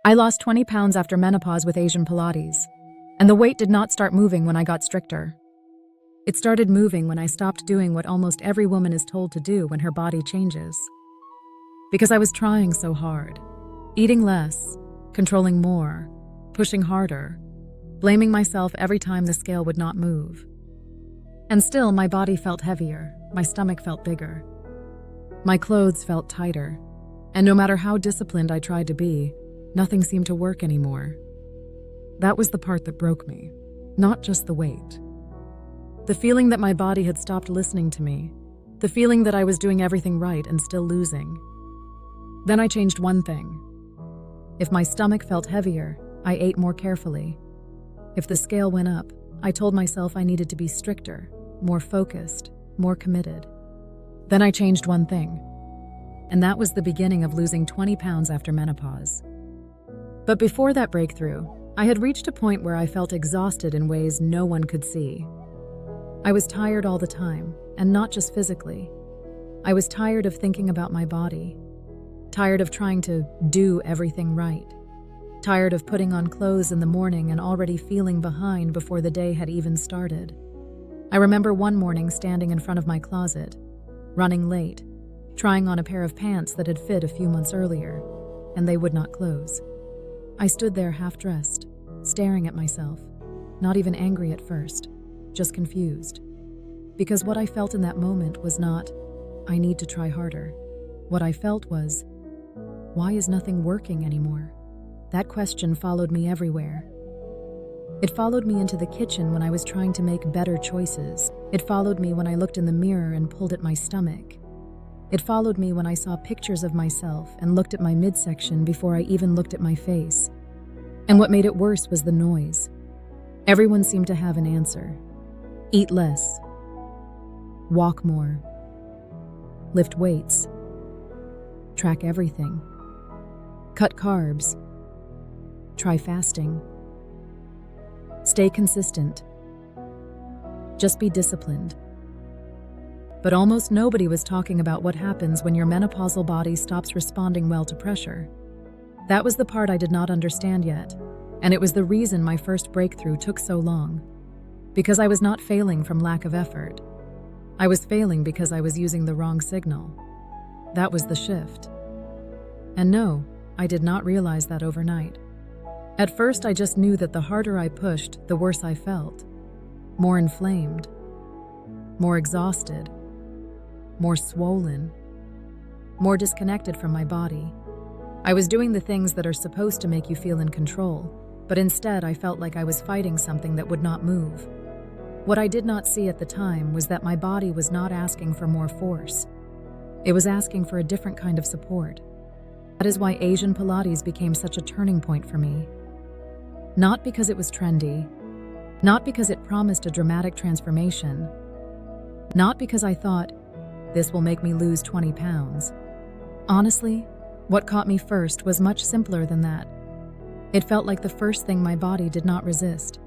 I lost 20 pounds after menopause with Asian Pilates, and the weight did not start moving when I got stricter. It started moving when I stopped doing what almost every woman is told to do when her body changes. Because I was trying so hard, eating less, controlling more, pushing harder, blaming myself every time the scale would not move. And still, my body felt heavier, my stomach felt bigger, my clothes felt tighter, and no matter how disciplined I tried to be, nothing seemed to work anymore. That was the part that broke me, not just the weight. The feeling that my body had stopped listening to me, the feeling that I was doing everything right and still losing. Then I changed one thing. If my stomach felt heavier, I ate more carefully. If the scale went up, I told myself I needed to be stricter, more focused, more committed. Then I changed one thing, and that was the beginning of losing 20 pounds after menopause. But before that breakthrough, I had reached a point where I felt exhausted in ways no one could see. I was tired all the time, and not just physically. I was tired of thinking about my body, tired of trying to do everything right, tired of putting on clothes in the morning and already feeling behind before the day had even started. I remember one morning standing in front of my closet, running late, trying on a pair of pants that had fit a few months earlier, and they would not close. I stood there half-dressed, staring at myself, not even angry at first, just confused. Because what I felt in that moment was not, I need to try harder. What I felt was, why is nothing working anymore? That question followed me everywhere. It followed me into the kitchen when I was trying to make better choices. It followed me when I looked in the mirror and pulled at my stomach. It followed me when I saw pictures of myself and looked at my midsection before I even looked at my face. And what made it worse was the noise. Everyone seemed to have an answer. Eat less. Walk more. Lift weights. Track everything. Cut carbs. Try fasting. Stay consistent. Just be disciplined. But almost nobody was talking about what happens when your menopausal body stops responding well to pressure. That was the part I did not understand yet, and it was the reason my first breakthrough took so long. Because I was not failing from lack of effort. I was failing because I was using the wrong signal. That was the shift. And no, I did not realize that overnight. At first, I just knew that the harder I pushed, the worse I felt. More inflamed. More exhausted. More swollen. More disconnected from my body. I was doing the things that are supposed to make you feel in control, but instead I felt like I was fighting something that would not move. What I did not see at the time was that my body was not asking for more force. It was asking for a different kind of support. That is why Asian Pilates became such a turning point for me. Not because it was trendy, not because it promised a dramatic transformation, not because I thought, this will make me lose 20 pounds. Honestly, what caught me first was much simpler than that. It felt like the first thing my body did not resist.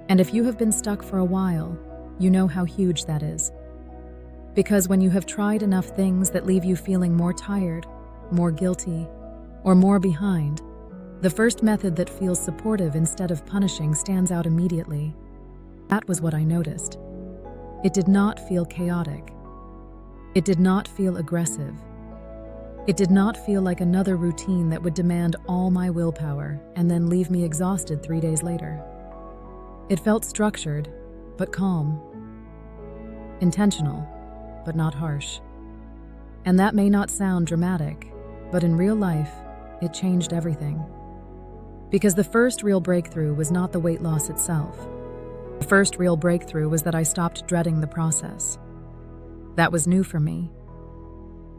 And if you have been stuck for a while, you know how huge that is. Because when you have tried enough things that leave you feeling more tired, more guilty, or more behind, the first method that feels supportive instead of punishing stands out immediately. That was what I noticed. It did not feel chaotic. It did not feel aggressive. It did not feel like another routine that would demand all my willpower and then leave me exhausted 3 days later. It felt structured, but calm. Intentional, but not harsh. And that may not sound dramatic, but in real life, it changed everything. Because the first real breakthrough was not the weight loss itself. The first real breakthrough was that I stopped dreading the process. That was new for me.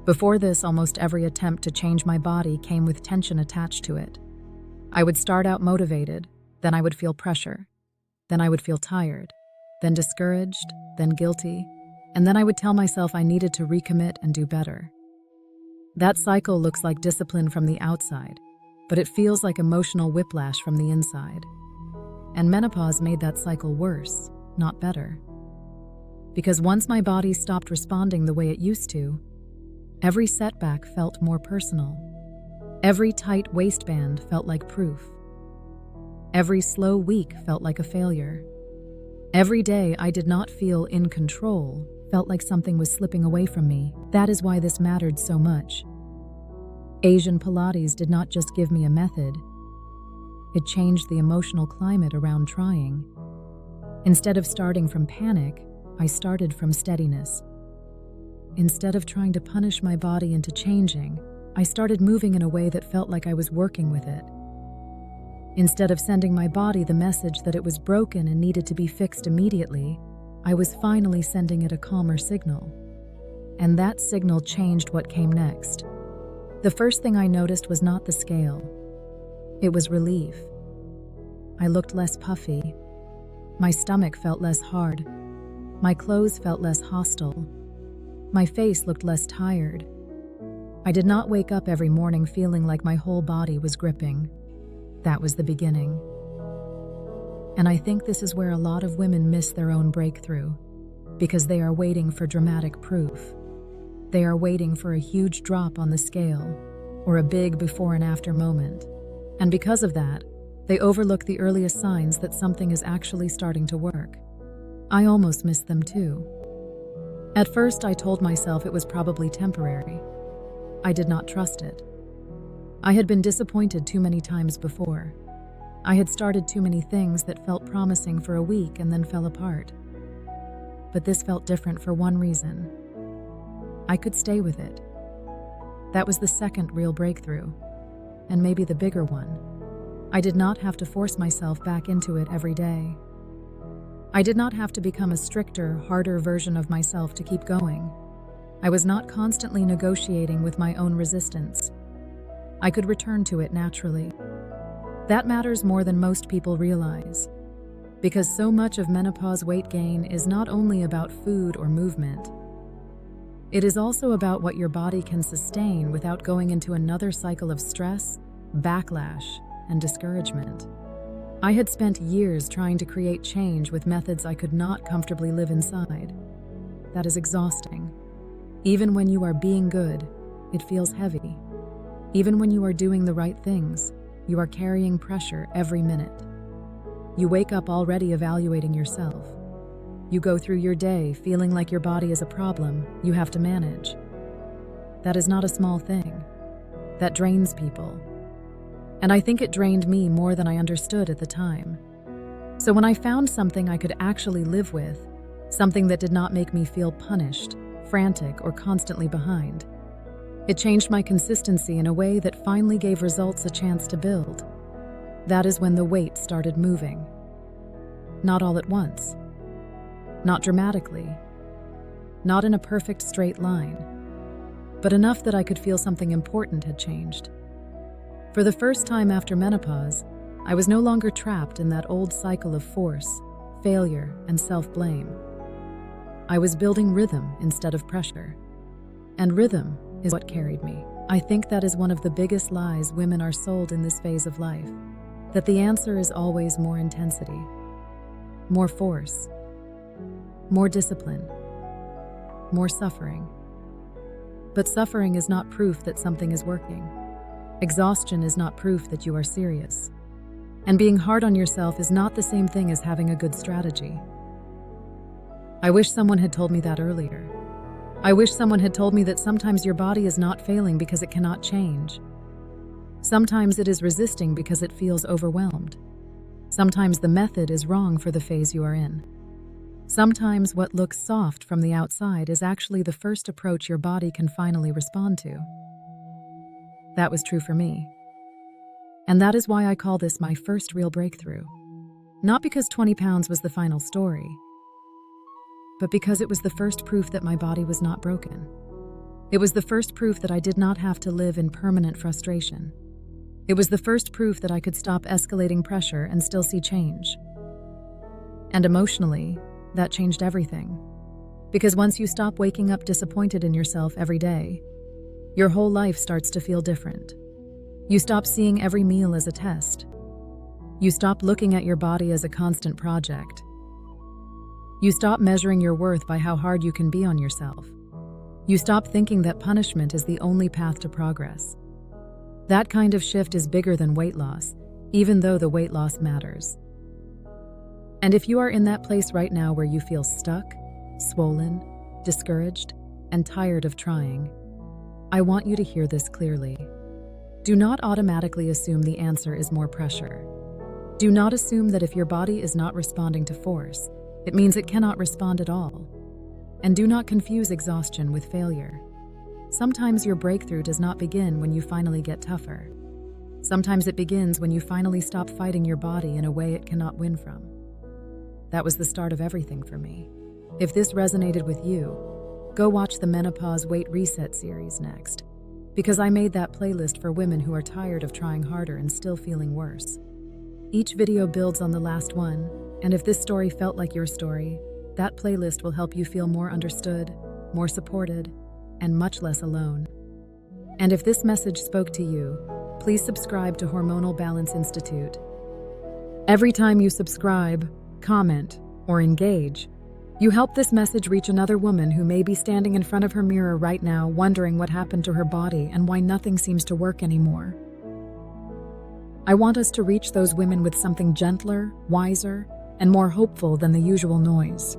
Before this, almost every attempt to change my body came with tension attached to it. I would start out motivated, then I would feel pressure, then I would feel tired, then discouraged, then guilty, and then I would tell myself I needed to recommit and do better. That cycle looks like discipline from the outside, but it feels like emotional whiplash from the inside. And menopause made that cycle worse, not better. Because once my body stopped responding the way it used to, every setback felt more personal. Every tight waistband felt like proof. Every slow week felt like a failure. Every day I did not feel in control felt like something was slipping away from me. That is why this mattered so much. Asian Pilates did not just give me a method. It changed the emotional climate around trying. Instead of starting from panic, I started from steadiness. Instead of trying to punish my body into changing, I started moving in a way that felt like I was working with it. Instead of sending my body the message that it was broken and needed to be fixed immediately, I was finally sending it a calmer signal. And that signal changed what came next. The first thing I noticed was not the scale. It was relief. I looked less puffy. My stomach felt less hard. My clothes felt less hostile. My face looked less tired. I did not wake up every morning feeling like my whole body was gripping. That was the beginning. And I think this is where a lot of women miss their own breakthrough, because they are waiting for dramatic proof. They are waiting for a huge drop on the scale, or a big before and after moment. And because of that, they overlook the earliest signs that something is actually starting to work. I almost missed them too. At first, I told myself it was probably temporary. I did not trust it. I had been disappointed too many times before. I had started too many things that felt promising for a week and then fell apart. But this felt different for one reason. I could stay with it. That was the second real breakthrough, and maybe the bigger one. I did not have to force myself back into it every day. I did not have to become a stricter, harder version of myself to keep going. I was not constantly negotiating with my own resistance. I could return to it naturally. That matters more than most people realize, because so much of menopause weight gain is not only about food or movement. It is also about what your body can sustain without going into another cycle of stress, backlash, and discouragement. I had spent years trying to create change with methods I could not comfortably live inside. That is exhausting. Even when you are being good, it feels heavy. Even when you are doing the right things, you are carrying pressure every minute. You wake up already evaluating yourself. You go through your day feeling like your body is a problem you have to manage. That is not a small thing. That drains people. And I think it drained me more than I understood at the time. So when I found something I could actually live with, something that did not make me feel punished, frantic, or constantly behind, it changed my consistency in a way that finally gave results a chance to build. That is when the weight started moving. Not all at once. Not dramatically. Not in a perfect straight line. But enough that I could feel something important had changed. For the first time after menopause, I was no longer trapped in that old cycle of force, failure, and self-blame. I was building rhythm instead of pressure. And rhythm is what carried me. I think that is one of the biggest lies women are sold in this phase of life, that the answer is always more intensity, more force, more discipline, more suffering. But suffering is not proof that something is working. Exhaustion is not proof that you are serious. And being hard on yourself is not the same thing as having a good strategy. I wish someone had told me that earlier. I wish someone had told me that sometimes your body is not failing because it cannot change. Sometimes it is resisting because it feels overwhelmed. Sometimes the method is wrong for the phase you are in. Sometimes what looks soft from the outside is actually the first approach your body can finally respond to. That was true for me. And that is why I call this my first real breakthrough. Not because 20 pounds was the final story, but because it was the first proof that my body was not broken. It was the first proof that I did not have to live in permanent frustration. It was the first proof that I could stop escalating pressure and still see change. And emotionally, that changed everything. Because once you stop waking up disappointed in yourself every day, your whole life starts to feel different. You stop seeing every meal as a test. You stop looking at your body as a constant project. You stop measuring your worth by how hard you can be on yourself. You stop thinking that punishment is the only path to progress. That kind of shift is bigger than weight loss, even though the weight loss matters. And if you are in that place right now where you feel stuck, swollen, discouraged, and tired of trying, I want you to hear this clearly. Do not automatically assume the answer is more pressure. Do not assume that if your body is not responding to force, it means it cannot respond at all. And do not confuse exhaustion with failure. Sometimes your breakthrough does not begin when you finally get tougher. Sometimes it begins when you finally stop fighting your body in a way it cannot win from. That was the start of everything for me. If this resonated with you, go watch the Menopause Weight Reset series next, because I made that playlist for women who are tired of trying harder and still feeling worse. Each video builds on the last one, and if this story felt like your story, that playlist will help you feel more understood, more supported, and much less alone. And if this message spoke to you, please subscribe to Hormonal Balance Institute. Every time you subscribe, comment, or engage, you help this message reach another woman who may be standing in front of her mirror right now wondering what happened to her body and why nothing seems to work anymore. I want us to reach those women with something gentler, wiser, and more hopeful than the usual noise.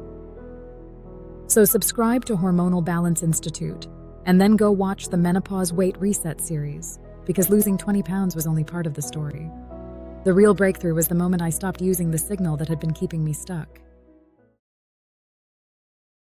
So subscribe to Hormonal Balance Institute, and then go watch the Menopause Weight Reset series, because losing 20 pounds was only part of the story. The real breakthrough was the moment I stopped using the signal that had been keeping me stuck.